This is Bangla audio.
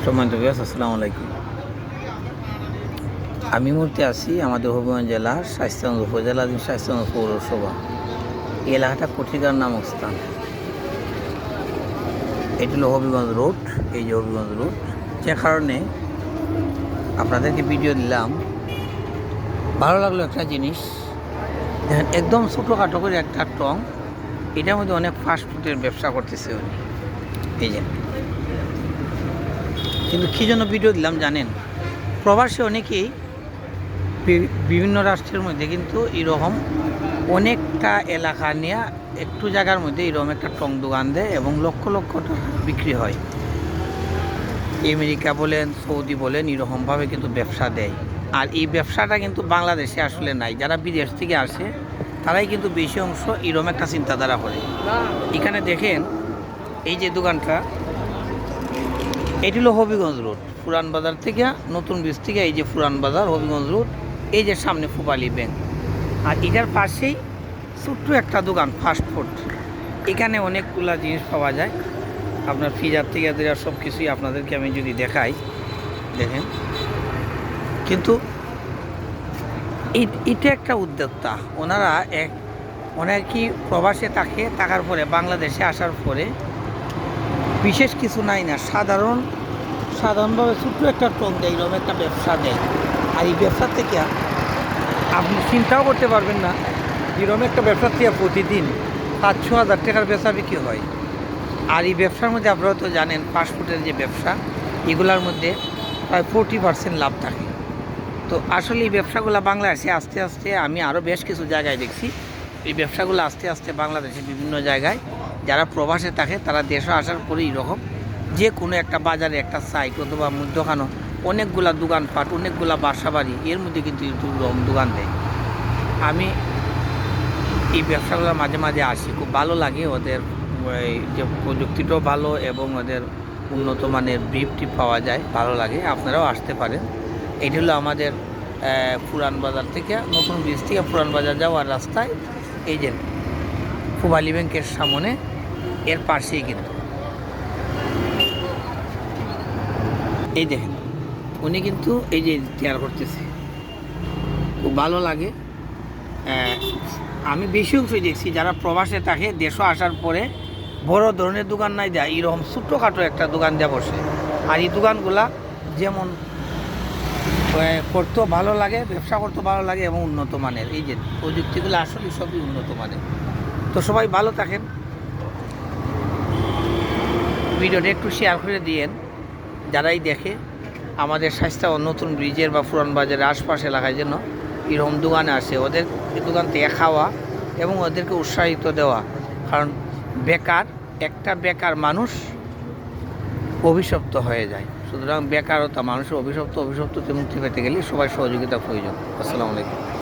সম্মানিত ভিউয়ার্স, আসসালামু আলাইকুম। আমি মুহূর্তে আছি আমাদের হবিগঞ্জ জেলার শায়েস্তাগঞ্জ উপজেলাধীন শায়েস্তাগঞ্জ পৌরসভা। এই এলাকাটা কঠিকার নামক স্থান। এটি হলো হবিগঞ্জ রোড। এই যে হবিগঞ্জ রোড, যে কারণে আপনাদেরকে ভিডিও দিলাম। ভালো লাগলো একটা জিনিস, দেখেন একদম ছোটোখাটো করে একটা টং, এটার মধ্যে অনেক ফাস্টফুডের ব্যবসা করতেছে উনি। এই যে, কিন্তু কী জন্য ভিডিও দিলাম জানেন? প্রবাসী অনেকেই বিভিন্ন রাষ্ট্রের মধ্যে কিন্তু এরকম অনেকটা এলাকা নিয়ে একটু জায়গার মধ্যে এরকম একটা টং দোকান দেয় এবং লক্ষ লক্ষ টাকা বিক্রি হয়। আমেরিকা বলেন, সৌদি বলেন, এরকমভাবে কিন্তু ব্যবসা দেয়। আর এই ব্যবসাটা কিন্তু বাংলাদেশে আসলে নাই। যারা বিদেশ থেকে আসে তারাই কিন্তু বেশি অংশ এরকম একটা চিন্তাধারা করে। এখানে দেখেন এই যে দোকানটা, এটি হলো হবিগঞ্জ রোড, পুরান বাজার থেকে নতুন ব্রিজ থেকে এই যে পুরান বাজার হবিগঞ্জ রোড, এই যে সামনে ফুবালি ব্যাংক, আর এটার পাশেই ছোট্ট একটা দোকান ফাস্টফুড। এখানে অনেকগুলা জিনিস পাওয়া যায়, আপনার ফ্রিজার থেকে দেওয়া সব কিছুই আপনাদেরকে আমি যদি দেখাই, দেখেন। কিন্তু এটা একটা উদ্যোক্তা, ওনারা কি প্রবাসে থাকার পরে বাংলাদেশে আসার পরে বিশেষ কিছু নাই না, সাধারণভাবে ছোট্ট একটা টং দেয়, এরকম একটা ব্যবসা দেয়। আর এই ব্যবসা থেকে আপনি চিন্তাও করতে পারবেন না, এরকম একটা ব্যবসার থেকে প্রতিদিন 5-6 হাজার টাকার ব্যবসা বিক্রি হয়। আর এই ব্যবসার মধ্যে আপনারা তো জানেন, ফাস্টফুডের যে ব্যবসা, এগুলোর মধ্যে প্রায় 40% লাভ থাকে। তো আসলে এই ব্যবসাগুলো বাংলাদেশে আস্তে আস্তে, আমি আরও বেশ কিছু জায়গায় দেখছি, এই ব্যবসাগুলো আস্তে আস্তে বাংলাদেশে বিভিন্ন জায়গায় যারা প্রবাসে থাকে তারা দেশে আসার পরে এরকম যে কোনো একটা বাজারে একটা সাইট অথবা মধ্যখানো অনেকগুলা দোকানপাট, অনেকগুলা বাসা বাড়ি, এর মধ্যে কিন্তু দোকান দেয়। আমি এই ব্যবসাগুলো মাঝে মাঝে আসি, খুব ভালো লাগে। ওদের যে প্রযুক্তিটাও ভালো এবং ওদের উন্নত মানের বিফ টিপ পাওয়া যায়, ভালো লাগে। আপনারাও আসতে পারেন। এটি হলো আমাদের পুরান বাজার থেকে, নতুন ব্রিজ থেকে পুরান বাজার যাওয়ার রাস্তায়, এই যে ফুবালি ব্যাংকের সামনে, এর পাশেই কিন্তু এই দেখেন উনি কিন্তু এই যে তৈরি করতেছে, খুব ভালো লাগে। আমি বেশি অংশই দেখছি যারা প্রবাসে থাকে, দেশে আসার পরে বড় ধরনের দোকান নাই দেয়, এরকম ছোট্টখাটো একটা দোকান দেওয়া বসে। আর এই দোকানগুলা যেমন করতেও ভালো লাগে, ব্যবসা করতেও ভালো লাগে এবং উন্নত মানের। এই যে প্রযুক্তিগুলো আসলে সবই উন্নত মানের। তো সবাই ভালো থাকেন, ভিডিওটা একটু শেয়ার করে দিয়েন। যারাই দেখে আমাদের স্বাস্থ্য নতুন ব্রিজের বা পুরান বাজারের আশপাশ এলাকায় যেন এরকম দোকানে আসে, ওদের দোকান থেকে খাওয়া এবং ওদেরকে উৎসাহিত দেওয়া। কারণ একটা বেকার মানুষ অভিশপ্ত হয়ে যায়। সুতরাং বেকারতা মানুষের অভিশপ্ত থেকে মুক্তি পেতে গেলে সবাই সহযোগিতা প্রয়োজন। আসসালামু আলাইকুম।